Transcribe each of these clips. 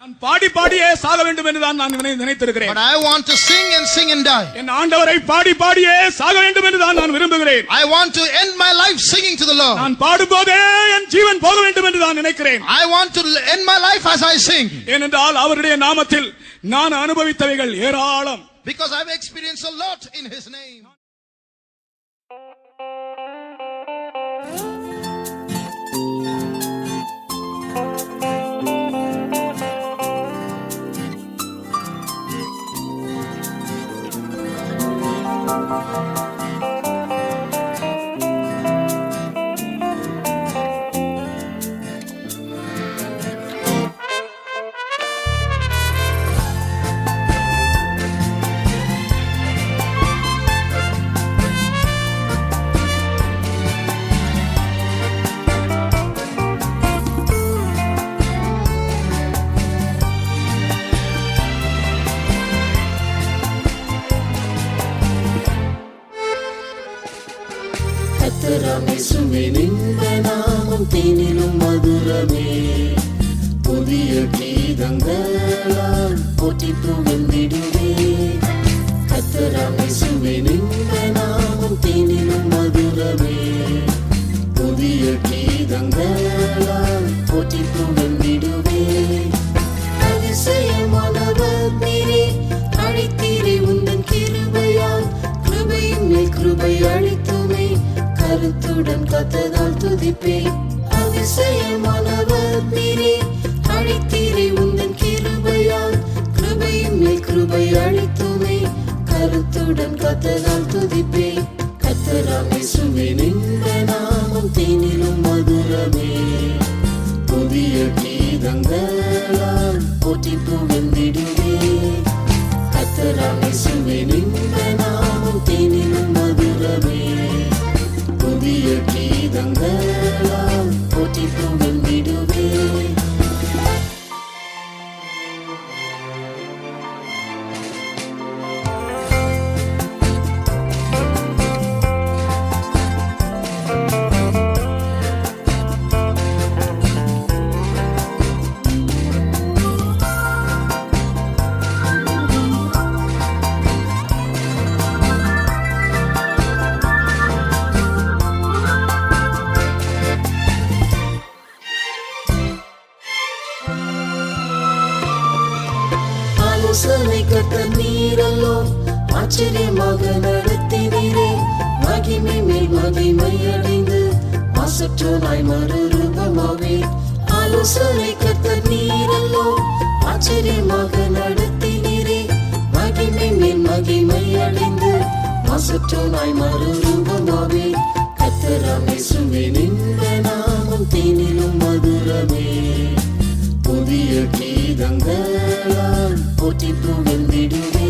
நான் பாடி பாடியே சாக வேண்டும் என்று தான் நான் நினைத்திருக்கிறேன். But I want to sing and sing and die. என் ஆண்டவரை பாடி பாடியே சாக வேண்டும் என்று தான் நான் விரும்புகிறேன். I want to end my life singing to the Lord. நான் பாடும்போதே என் ஜீவன் போக வேண்டும் என்று நான் நினைக்கிறேன். I want to end my life as I sing. ஏனென்றால் அவருடைய நாமத்தில் நான் அனுபவித்தவைகள் ஏராளம். Because I've experienced a lot in his name. கர்த்தராமேசுவே நின்ற நாமம் தேனிலும் மதுரமே, புதிய கீதங்களால் போற்றி புகழ்ந்திடுவே. கர்த்தராமேசுவே நின்ற நாமம் தேனிலும் மதுரமே, புதிய கீதங்களால் போற்றி புகழ்ந்திடுவே. அதிசயமானவர் நீரே, அழைத்தீரே உந்தன் கிருபையால், கிருபையின் மேல் கிருபை அளித்துமே, கருத்துடன் கத்ததால் துதிப்பே. அதிசயமானவர் நீரே, அழைத்தீரே உந்தன் கிருபையால், கிருபையின் மேல் கிருபை அளித்துமே, கருத்துடன் கத்ததால் துதிப்பே. கர்த்தராமேசுவே நின்ற நாமம் தேனிலும் மதுரமே, புதிய கீதங்களால் போற்றி புகழ்ந்திடுவே. கர்த்தராமேசுவே நின்ற நாமம் தேனிலும் மதுரமே, புதிய கீதங்களால் போற்றி புகழ்ந்திடுவே. ஆலோசனை கர்த்தர் நீரல்லோ, ஆச்சரியமாக நடத்தினீரே, மகிமை மேல் மகிமை அடைந்து மாசற்றோனாய் மறுரூபமாவே. ஆலோசனை கர்த்தர் நீரல்லோ, ஆச்சரியமாக நடத்தினீரே, மகிமை மேல் மகிமை அடைந்து மாசற்றோனாய் மறுரூபமாவே. கர்த்தராமேசுவே நின்ற நாமம் தேனிலும் மதுரமே, புதிய கீதங்களால் போற்றி புகழ்ந்திடுவே.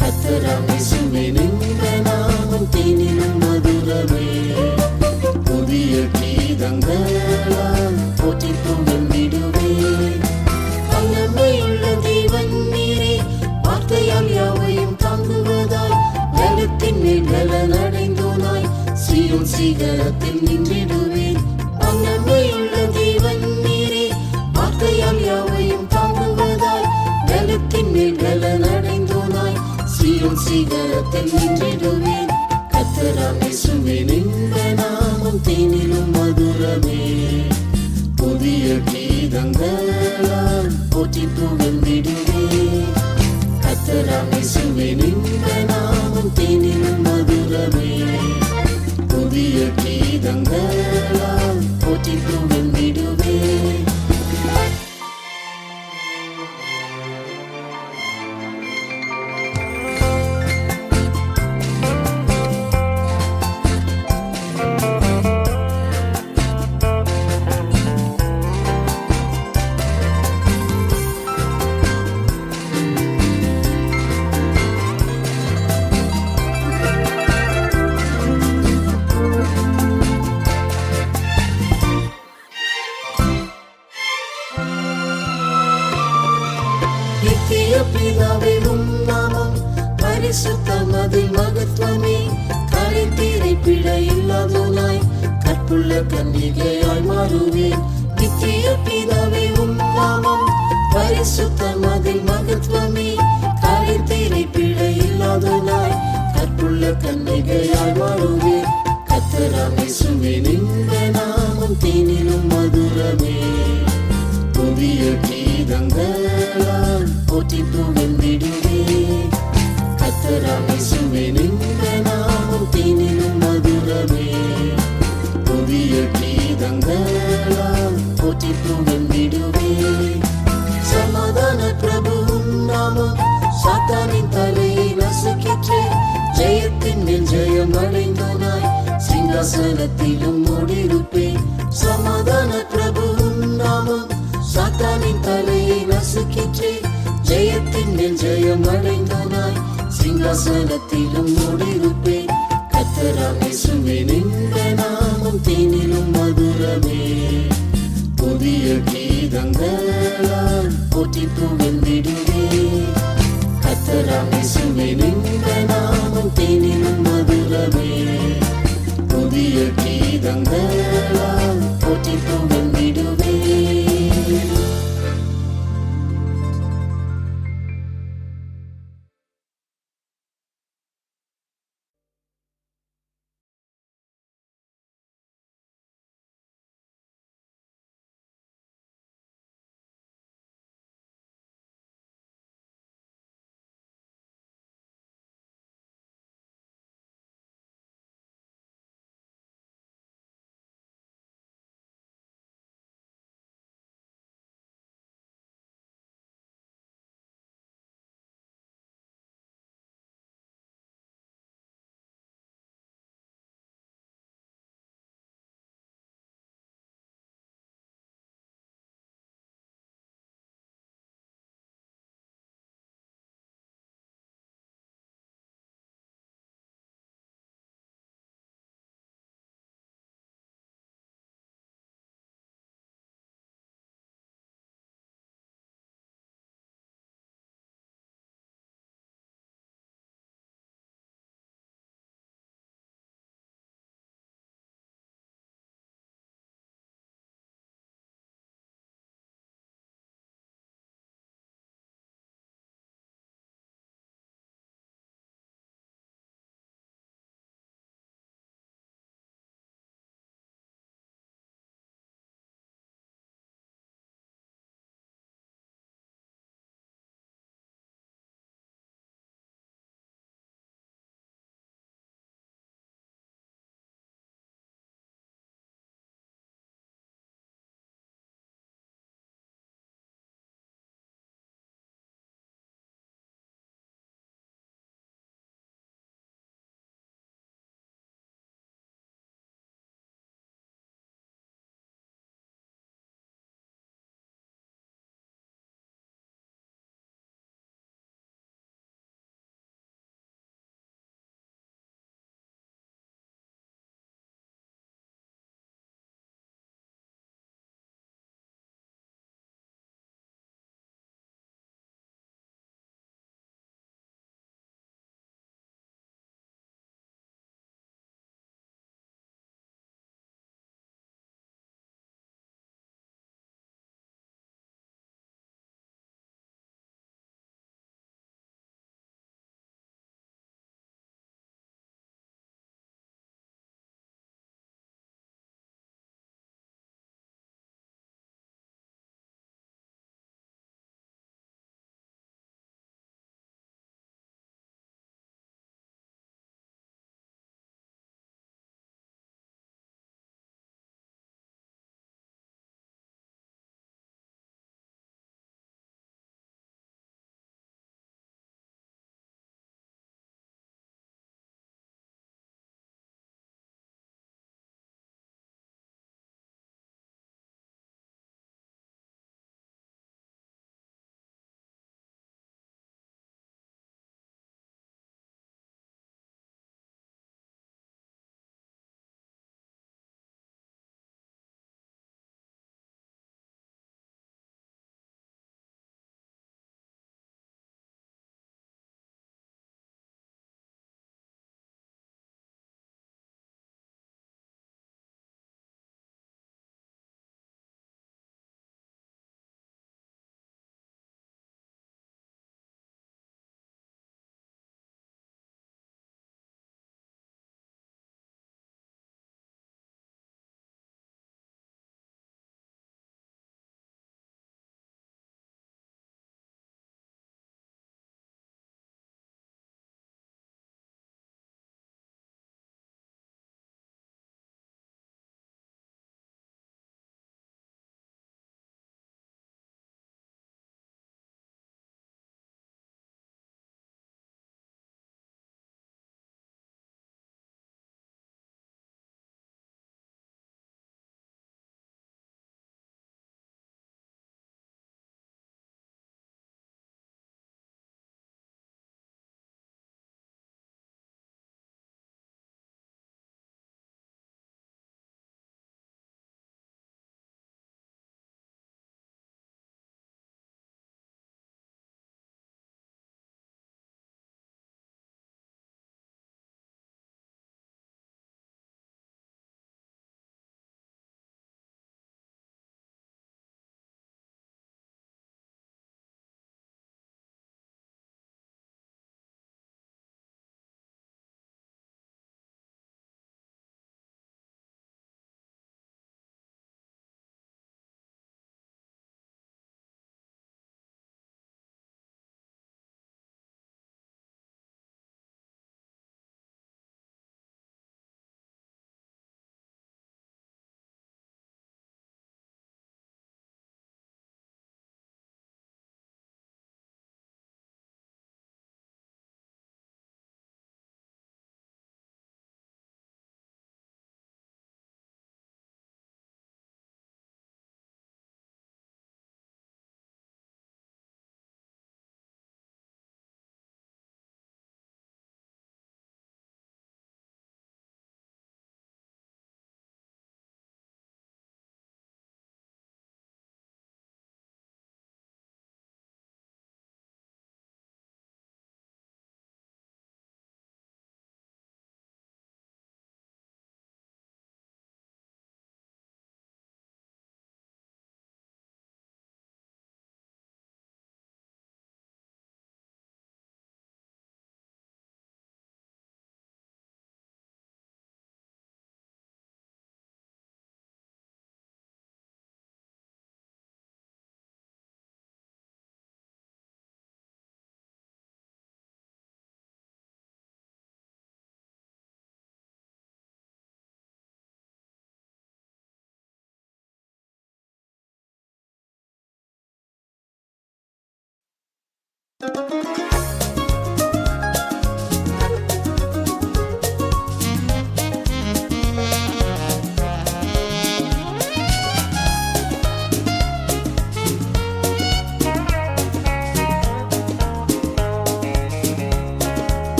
கர்த்தராமேசுவே நின்ற நாமம் தேனிலும் மதுரமே, புதிய கீதங்களால் போற்றி புகழ்ந்திடுவே. வல்லமையுள்ள தேவன் நீரே, வார்த்தையால் யாவையும் தாங்குவதாய், பலத்தின் மேல் பலன் அடைந்தோனாய், சீயோன் சிகரத்தில் நின்றிடுவேன். வல்லமையுள்ள தேவன் நீரே, வார்த்தையால் யாவையும் தாங்குவதாய், பலத்தின் மேல் பலன் அடைந்தோனாய், சீயோன் சிகரத்தில் நின்றிடுவேன். கர்த்தராமேசுவே நின்ற நாமம் தேனிலும் மதுரமே, புதிய கீதங்களால் போற்றி புகழ்ந்திடுவே. கர்த்தராமேசுவே நின்ற நாமம் தேனிலும் மதுரமே, புதிய கீதங்களால் போற்றி புகழ்ந்திடுவே. பிதாவே உம் நாமம் பரிசுத்தம், அதில் மகத்துவமே, கரைத்தீரை பிழை இல்லாதோனாய், கற்புள்ள கன்னிகையாய் மாறுவேன். நித்திய பிதாவே உம் நாமம் பரிசுத்தம் அதில் மகத்துவமே கரைத்தீரை பிழை இல்லாதனாய் கற்புள்ள கன்னிகையாய் வாழுவேன் கர்த்தராம் இயேசுவின் இன்ப நாமம் தேனிலும் மதுரமே புதிய கீதங்களால் போற்றி புகழ்ந்திடுவேன் கர்த்தராம் இயேசுவின் இன்ப நாமம் தேனிலும் மதுரமே புதிய கீதங்களால் போற்றி புகழ்ந்திடுவேன் சமாதான பிரபுவும் நாமம் சாத்தானின் தலையை நசுக்கிற்றே ஜெயத்தின் மேல் ஜெயம் அடைந்தோனாய் சிங்காசனத்திலும் ஓடிருப்பேன் சமாதான பிரபுவும் நாமம் சாத்தானின் தலையை நசுக்கிற்றே ஜெயத்தின் மேல் ஜெயம் அடைந்தோனாய் சிங்காசனத்திலும் ஓடிருப்பேன் கர்த்தராம் இயேசுவின் இன்ப நாமம் தேனிலும் மதுரமே புதிய கீதங்களால் போற்றி புகழ்ந்திடுவேன் கர்த்தராம் இயேசுவின் இன்ப நாமம் தேனிலும் மதுரமே புதிய கீதங்களால் போற்றி புகழ்ந்திடுவேன்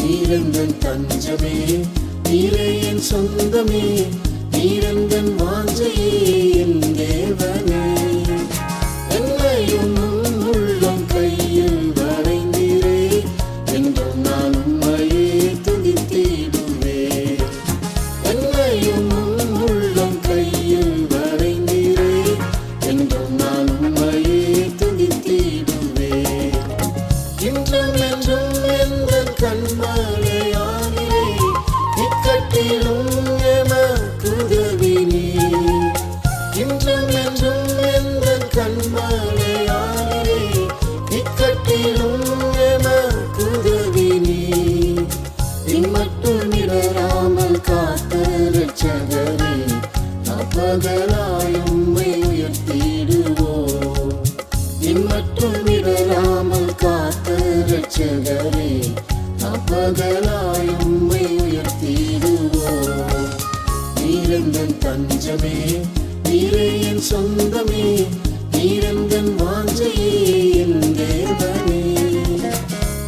நீரெந்தன் தஞ்சமே, நீரே என் சொந்தமே, நீரெந்தன் வாஞ்சையே என் தேவனே. என்னையும் உம் உள்ளம் கையில் வரைந்தீரே, என்றும் நான் உம்மையே துதித்திடுவேன். என்னையும் உம் உள்ளம் கையில் வரைந்தீரே, என்றும் நான் உம்மையே துதித்திடுவேன். இன்றும் என்றும் எந்தன் கண்மலையானிலே, இக்கட்டிலும் எமக்குதவி நீர். இன்றும் என்றும் எந்தன் கண்மலையானிலே, இக்கட்டிலும் எமக்குதவி நீர். இம்மட்டும் இடராமல் காத்த இரட்சகரே, பகலாய் உம்மை உயர்த்திடுவோம். இம்மட்டும் இடராமல் காத்த இரட்சகரே, பகலாய் உம்மை உயர்த்திடுவோம். நீரெந்தன் தஞ்சமே, நீரே என் சொந்தமே, நீரெந்தன் வாஞ்சையே என் தேவனே.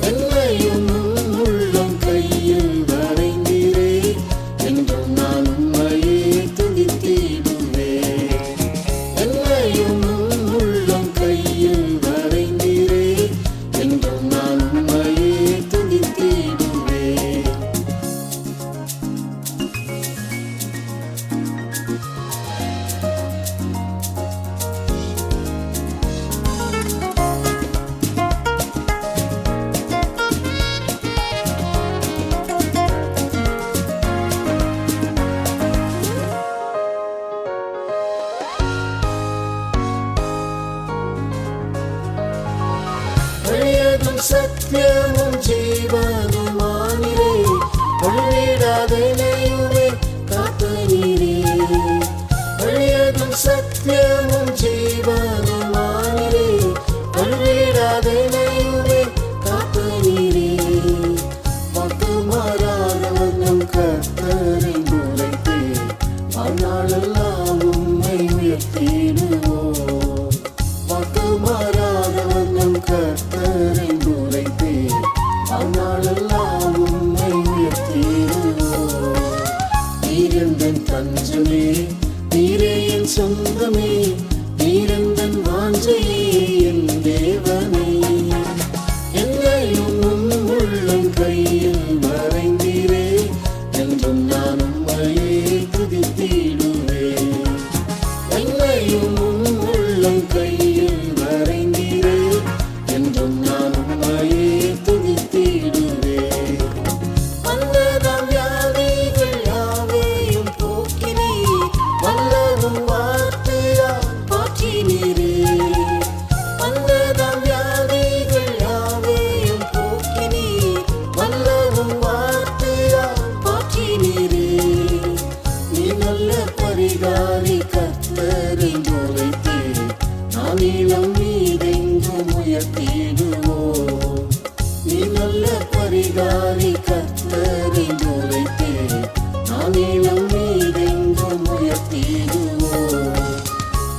என்னையும் உம் உள்ளம் கையில் வரைந்தீரே, என்றும் நான் உம்மையே துதித்திடுவேன். என்னையும் உம் உள்ளம் கையில் வரைந்தீரே, என்றும் நான் உம்மையே துதித்திடுவேன். வழியதும் சத்தியமும் ஜீவனுமானிரே, வழிவிடாதெனையுமே காத்த நீரே. வழியதும் சத்தியமும் ஜீவனுமானிரே, வழிவிடாதெனையுமே காத்த நீரே. வாக்கு மாறாதவர் நம் கர்த்தரை உரைத்தே, வாழ்நாளெல்லாம் உம்மை உயர்த்திடுவோம். வாக்கு மாறாதவர் நம் கர்த்தரை உரைத்தே, வாழ்நாளெல்லாம் உம்மை உயர்த்திடுவோம். நீரெந்தன் தஞ்சமே, நீரே என் சொந்தமே, நீரெந்தன் வாஞ்சையே என் தேவனே. என்னையும் உம் உள்ளம் கையில் வரைந்தீரே, என்றும் நான் உம்மையே துதித்திடுவேன். என்னையும் உம் உள்ளம் கையில் வரைந்தீரே, என்றும் நான் உம்மையே துதித்திடுவேன். வந்ததாம் வியாதிகள் யாவையும் போக்கினீர், வல்லவும் வார்த்தையால் பாற்றினீரே. வந்ததாம் வியாதிகள் யாவையும் போக்கினீர், வல்லவும் வார்த்தையால் பாற்றினீரே. நீ நல்ல பரிகாரி கர்த்தரை உரைத்தே, நான் இளம் மீதெங்கும் உயர்த்திடுவோம். நீ நல்ல பரிகாரி கர்த்தரை உரைத்தே, நான் இளம் மீதெங்கும் உயர்த்திடுவோம்.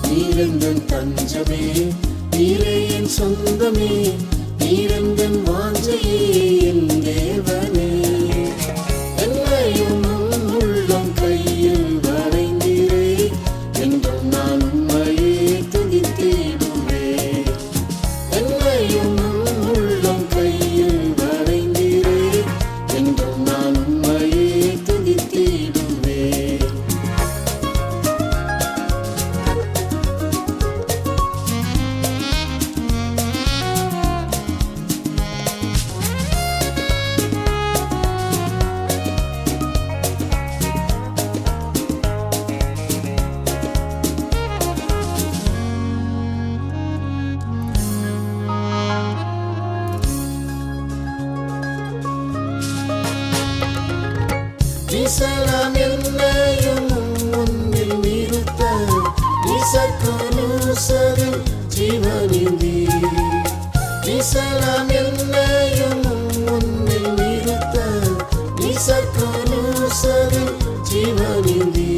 நீரெந்தன் தஞ்சமே, நீரே என் சொந்தமே, நீரெந்தன் வாஞ்சையே என் தேவனே. என்னையும் உம் உள்ளம் கையில் வரைந்தீரே, என்றும் நான் உம்மையே துதித்திடுவேன். என்னையும் உம் உள்ளம் கையில் வரைந்தீரே, என்றும் நான் உம்மையே துதித்திடுவேன். நீசலாம் என்னையும் முன்னில் நிறுத்த நீசக்குலூசரில் ஜீவனிந்தி நீசலாம் என்னையும் முன்னில் நிறுத்த நீசக்குலூசரில் ஜீவனிந்தி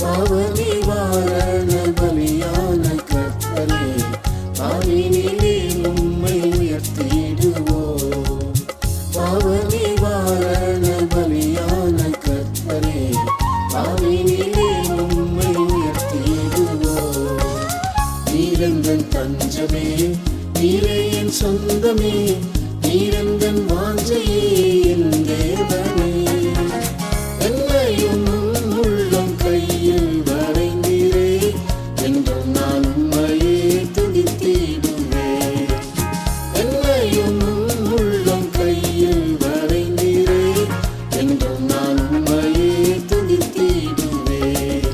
பாவ நிவாரண பலியான கர்த்தரே பாவினிலே உம்மை உயர்த்திடுவோம் பாவ நிவாரண பலியான கர்த்தரே பாவினிலே உம்மை உயர்த்திடுவோம் நீரெந்தன் தஞ்சமே நீரே என் சொந்தமே நீரெந்தன் வாஞ்சையே என் தேவனே என்னையும் உள்ளம் கையில் வரைந்தீரே என்றும் நான் உம்மையே துதித்திடுவேன் என்னையும் உள்ளம் கையில் வரைந்தீரே என்றும் நான் உம்மையே துதித்திடுவேன்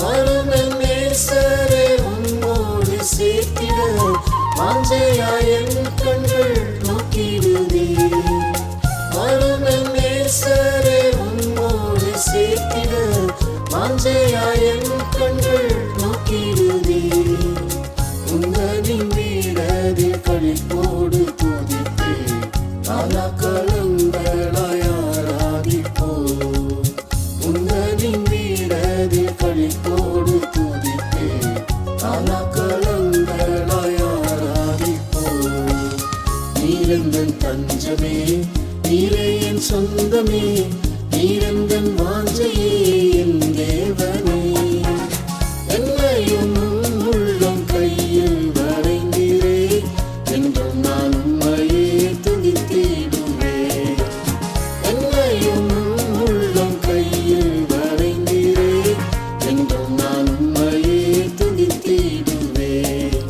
அருமென் நேசரே உம்மோடு சேர்த்திட வாஞ்சையாய் என் கண்கள் நோக்கிடுதே அருமென் நேசரே உம்மோடு சேர்த்திட வாஞ்சையாய் என் கண்கள் நோக்கிடுதே உந்தனின் வீரதில் களிப்போடு துதித்தே காலாக்காலங்களாய் ஆராதிப்போம் உந்தனின் வீரதில் களிப்போடு துதித்தே காலாக்காலங்களாய் ஆராதிப்போம் நீரெந்தன் தஞ்சமே நீரே என் சொந்தமே நீரெந்தன் வாஞ்சையே என் தேவனே என்னையும் உள்ளம் கையில் வரைந்தீரே என்றும் நான் உம்மையே துதித்திடுவேன் என்னையும் உள்ளம் கையில் வரைந்தீரே என்றும் நான் உம்மையே துதித்திடுவேன்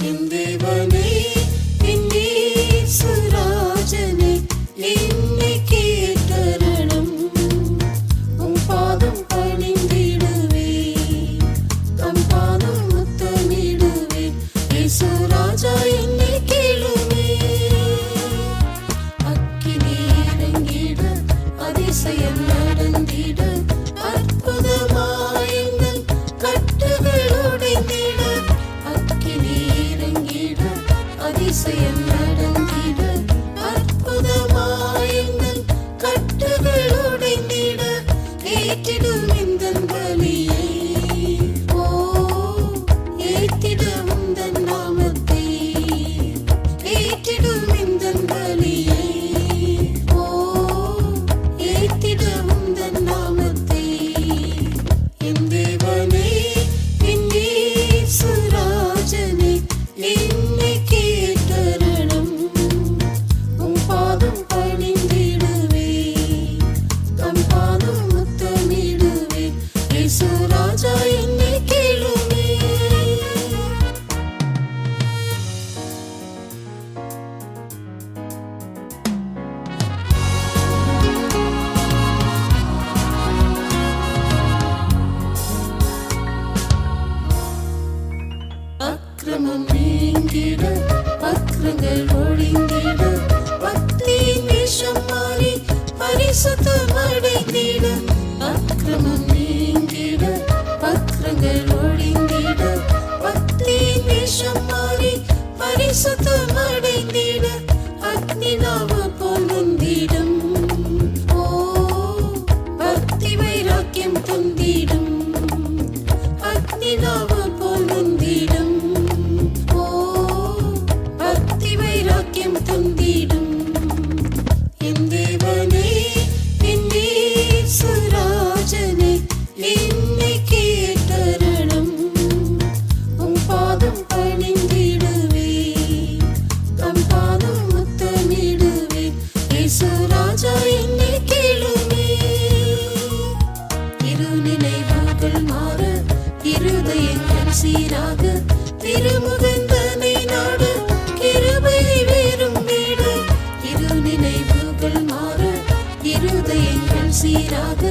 என் தேவனே என் இயேசுராஜனே என்னை கேட்டருளும் உம் பாதம் பணிந்திடுவேன் தம் பாதம் முத்தமிடுவேன் இயேசுராஜா என்னை கேளுமே அக்கினி இறங்கிட அதிசயம் நடந்திட அற்புதமாய் எங்கள் கட்டுகள் உடைந்திட அக்கினி இறங்கிட அதிசயம் நடந்திட அற்புதமாய் எங்கள் கட்டுகள் உடைந்திட ஏற்றிடும் இந்தன் பலியை ஓ ஏற்றிடும் உந்தன் நாமத்தை ஏற்றிடும் இந்தன் பலியை ஓ ஏற்றிடும் உந்தன் நாமத்தை என் தேவனே என் இயேசுராஜனே என்னை கேட்டருளும் உம் பாதம் பணிந்திடுவேன் தம் பாதம் முத்தமிடுவேன் இயேசுராஜா என்னை கேளுமே அக்கினி இறங்கிட அதிசயம் நடந்திட அற்புதமாய் எங்கள் கட்டுகள் உடைந்திட அக்கினி இறங்கிட அதிசயம் நடந்திட அற்புதமாய் எங்கள் கட்டுகள் உடைந்திட ஏற்றிடும் இந்தன் பலியை ஓ ஏற்றிடும் உந்தன் நாமத்தை ஏற்றிடும் இந்தன் பலியை ஓ ஏற்றிடும் உந்தன் நாமத்தை என் தேவனே என் இயேசுராஜனே என்னை கேட்டருளும் உம் பாதம் பணிந்திடுவேன் தம் பாதம் முத்தமிடுவேன் இயேசுராஜா என்னை கேளுமே அக்கிரமம் நீங்கிட அக்கிரங்கள் ஒழிந்திட பக்தியின் வேஷம் மாறி பரிசுத்தம் அடைந்திட அக்கிரமம் நீங்கிட அக்கிரங்கள் ஒழிந்திட பக்தியின் வேஷம் மாறி பரிசுத்தம் அடைந்திட அக்னி நாவ போல் முந்திடும் ஓ பக்தி வைராக்கியம் பொந்திடும் அக்னி நாவ போல் முந்திடும் ஓ பக்தி வைராக்கியம் பொந்திடும் என் தேவனே என் இயேசுராஜனே என்னை கேட்டருளும் சீராக திருமுகந்தனை நாடு கிருபை வேறும் வீடு இரு நினைவுகள் மாற இருதயங்கள் சீராக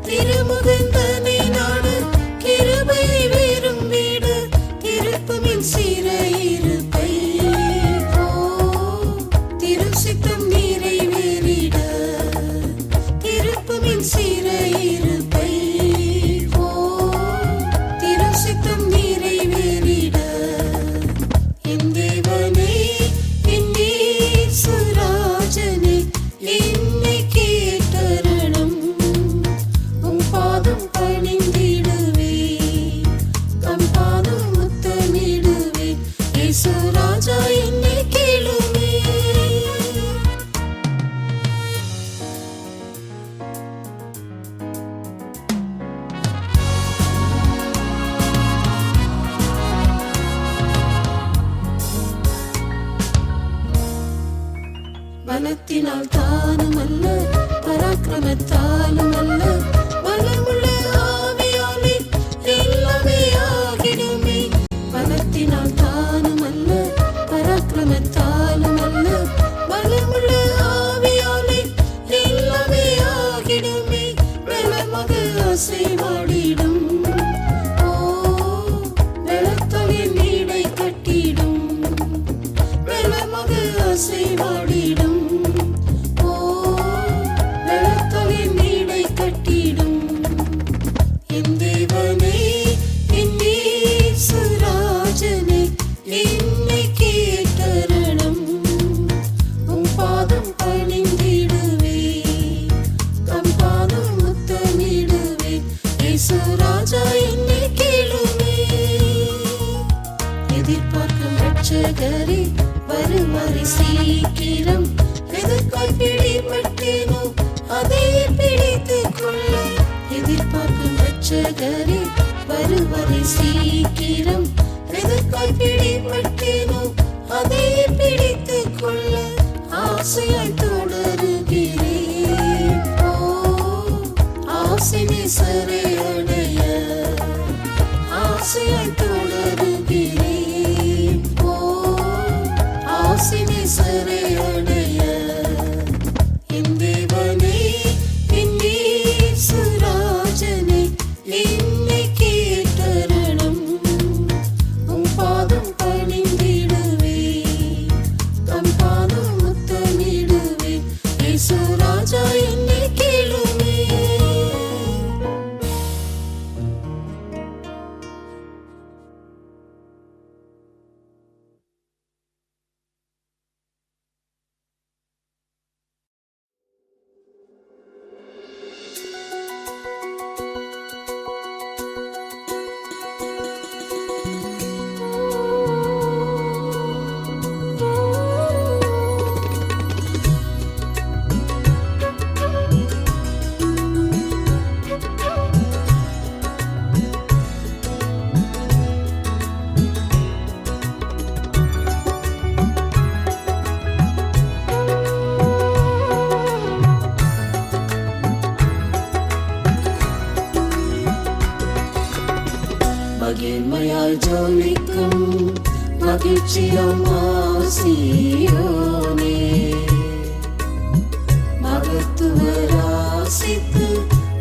திருமுகந்தனை நாடு கிருபை வேறும் வீடு திருப்புமின் சீரையிருப்பை திருசித்தம் நிறைவேறிட திருப்புமின் சீரையிருப்பை திருசித்தம் நிறைவேறிட என் தேவனே என் இயேசுராஜனே என்னை கேட்டருளும் உம் பாதம் பணிந்திடுவே தம் பாதம் முத்தமிடுவே இயேசுராஜா என்னை கேளுமே பலத்தினால் தானும் அல்ல பராக்கிரமத்தாலும் அல்ல பலமுள்ள ஆவியாலே எல்லாமே ஆகிடுமே பலத்தினால் தானும் அல்ல பராக்கிரமத்தாலும் அல்ல பலமுள்ள ஆவியாலே எல்லாமே ஆகிடுமே பலமாக அசைவாடிடும் பலத்தொழில் நீடை கட்டிடும் பலமாக அசைவாடிடும் பலத்தொழில் நீடை கட்டிடும் என் தேவனே என் இயேசுராஜனே என்னை கேட்டருளும் உம் பாதம் பணிந்திடுவே தம் பாதம் முத்தமிடுவே இயேசுராஜா என்னை கேளுமே எதிர்பார்க்கும் ரட்சகரே வருமாறு சீக்கிரம் எதற்காய் பிடிபட்டேனோ அதை பிடித்துக் கொள்ள எதிர்பார்க்கும் ரட்சகரே வருவரை சீக்கிரம் எதற்காய் பிடிபட்டேனோ அதை பிடித்துக் கொள்ள ஆசையாய் தொடருகிறேன் ஆசை நேசரை அடைய ஆசையாய் தொடருகிறேன் ஆசை நேசரை அடைய என் தேவனே என் இயேசுராஜனே என்னை கேட்டருளும் உம் பாதம் பணிந்திடுவே தம் பாதம் முத்தமிடுவே இயேசுராஜா என்னை கேளுமே மகிமையாய் ஜொலிக்கும் மகிழ்ச்சியும் ஆசியோனே மகத்துவராசித்து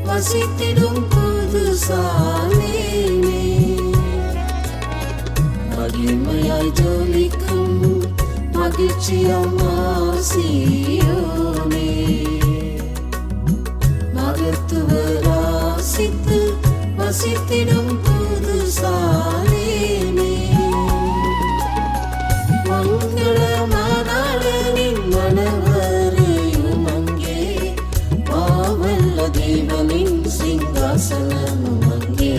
வசித்திடும் புது சாலேமே மகிமையாய் ஜொலிக்கும் மகிழ்ச்சியும் ஆசியோனே மகத்துவராசித்து வசித்திடும் புது சாலேமே மங்களமானாளனின் மணவரையும் அங்கே மாவல்ல தேவனின் சிங்காசனமும் அங்கே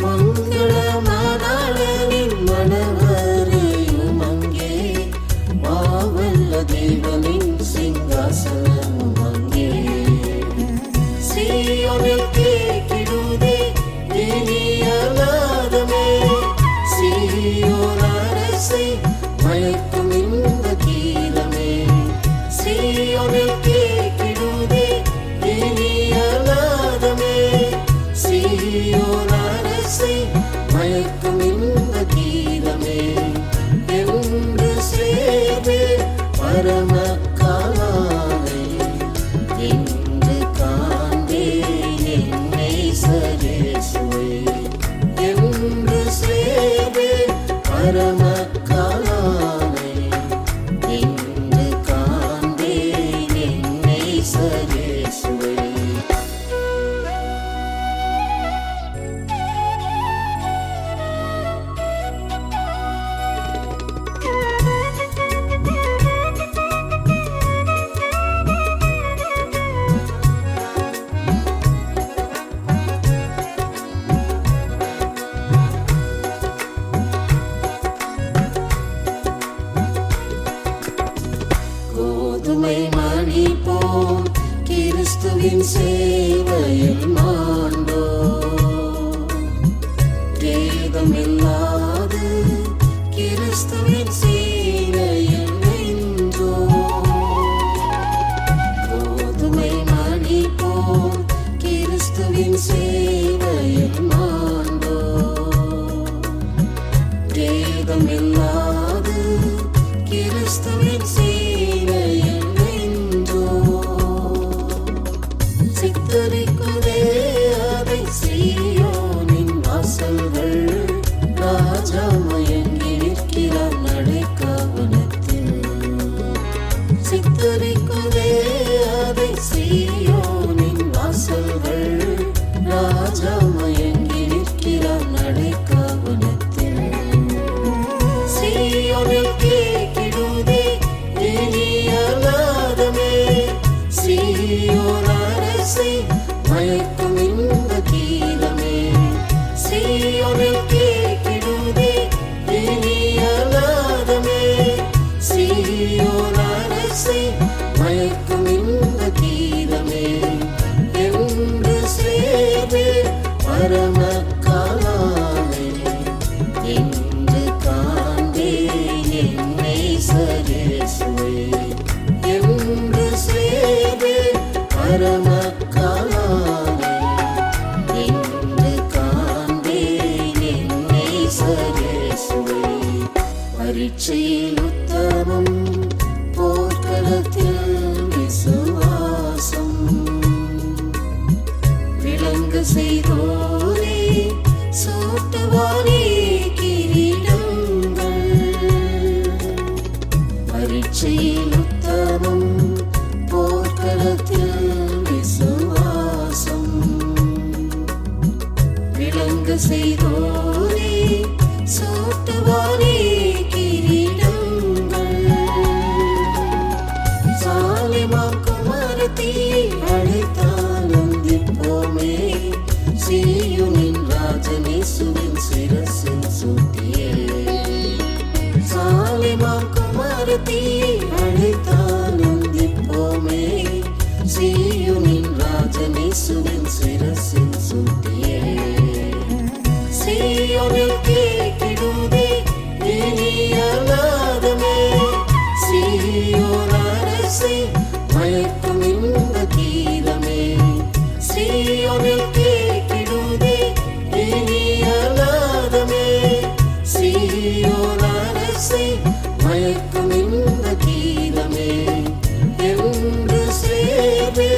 மங்களமானாளனின் மணவரையும் அங்கே மாவல்ல தேவனின் சிங்காசனமும் அங்கே சீயோனில் கேட்கிடுதே இனிய நாதமே பரமக்காலானை இன்று காண்பேன் என் நேசரேசுவை. கோதுமை மணி போல் கிறிஸ்துவின் சேவையில் மாண்டோ, வேதமில்லாது கிறிஸ்துவின் சேவையில் நின்றோ. கோதுமை மணி போல் கிறிஸ்துவின் சேவையில் மாண்டோ, வேதமில்லாது கிறிஸ்துவின் சேவையில் நின்றோ. சித்தரிக்குதே அதை சீயோனின் வாசல்கள், ராஜா மயங்கி நிற்கிறார் நடைக்காவலத்தில். சித்தரிக்குதே அதை சீயோனின் வாசல்கள், ராஜா மயங்கி நிற்கிறார் நடைக்காவலத்தில். சீயோனில் கேட்கிடுதே இனியலாதமே, சீயோன் அரசை மயக்கும் இந்த கீதமே. சீயோனில் கேட்கிடுதே இனியலாதமே, சீயோன் அரசை மயக்கும் இந்த கீதமே. என்று சேர்வே பரமக்காலானை இன்று காண்பேன் என் நேசரேசுவை. என்று சேர்வே பரமக்காலானை இன்று காண்பேன் என் நேசரேசுவை. பரீட்சையில் உத்தமம், போர்க்களத்தில் விசுவாசம், விளங்க செய்தோரே சூட்டுவாரே கிரீடங்கள். பரீட்சையில் உத்தமம், போர்க்களத்தில் விசுவாசம், விளங்க செய்தோரே சூட்டுவாரே கிரீடங்கள். சாலிமாம் குமாரத்தியை அழைத்தால் வந்திப்போமே, சீயோனின் ராஜனேசுவின் சிரசில் சூட்டியே. சாலிமாம் குமாரத்தியை அழைத்தால் வந்திப்போமே, சீயோனின் ராஜனேசுவின் சிரசில் சூட்டியே. சீயோனில் கேட்கிடுதே இனியலாதமே, சீயோன் அரசை மயக்கும் இந்த கீதமே. சீயோனில் கேட்கிடுதே இனியலாதமே, சீயோன் அரசை மயக்கும் இந்த கீதமே. என்று சேர்வே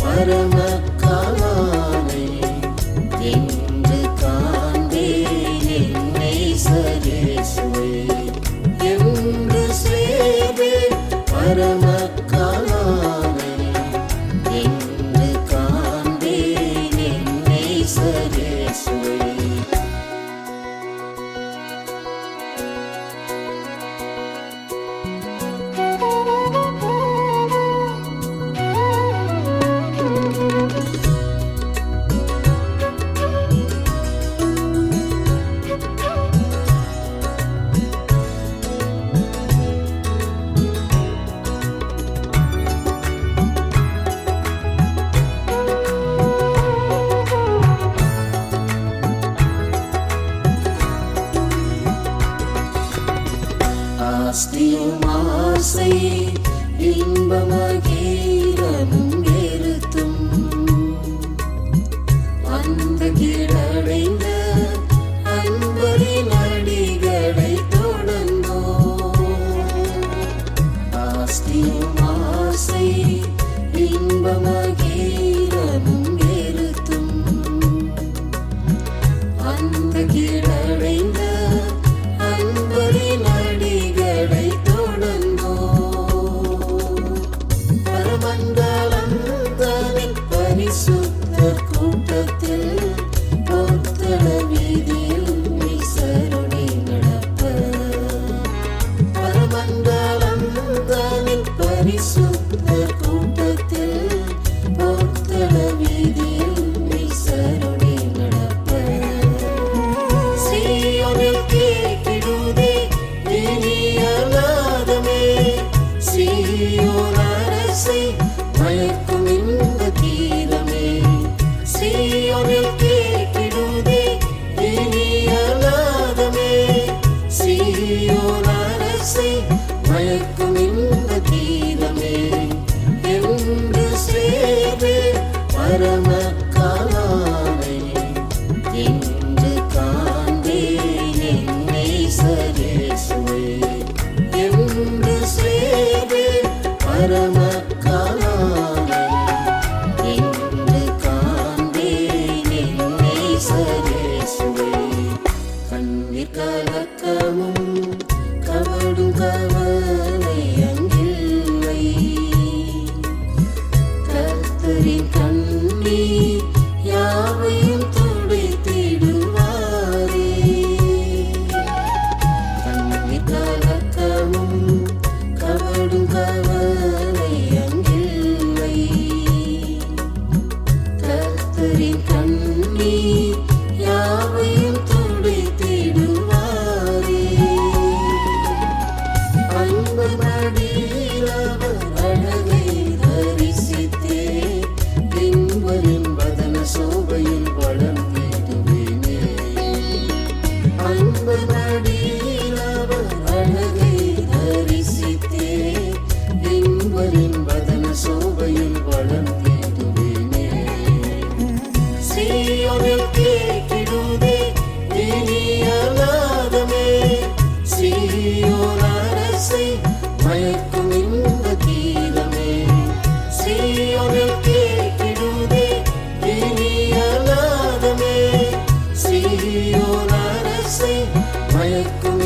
பரமக்காலானை இன்று காண்பேன் என் நேசரேசுவை. என்று சேர்வே பரமக்காலானை இன்று காண்பேன் என் நேசரேசுவை. ஆஸ்தியும் ஆசை இன்பமகீரமும் வெறுத்தும், அந்த கீழடைந்த அன்பரின் அடிகளை தொடர்ந்தோ. ஆஸ்தியும் ஆசை இன்பமகீரமும் வெறுத்தும், அந்த கீழடைந்த அன்பரின் கலக்கமும் கவடும் கவலை அங்கில்லை. கர்த்தரின் கண்ணீர் யாவையும் துடைத்திடுவாரே. கண்ணீர் கலக்கமும் கவடும் கவலை அங்கில்லை. கர்த்தரின் கண்ணீர் யாவையும் துடைத்திடுவாரே. அன்பு மடியில் அவர் அழகை தரிசித்தே பின்பரின் வதன சோபையில் வளர்ந்திடுவேனே. அன்பு மடியில் அவர் அழகை தரிசித்தே பின்பரின் வதன சோபையில் வளர்ந்திடுவேனே. சீயோனில் கேட்டிடுதே இனிய நாதமே. சீயோன் அரசை மயக்கும் இன்ப கீதமே. சீயோனில் கேட்டிடுதே இனிய நாதமே. சீயோன் அரசை மயக்கும்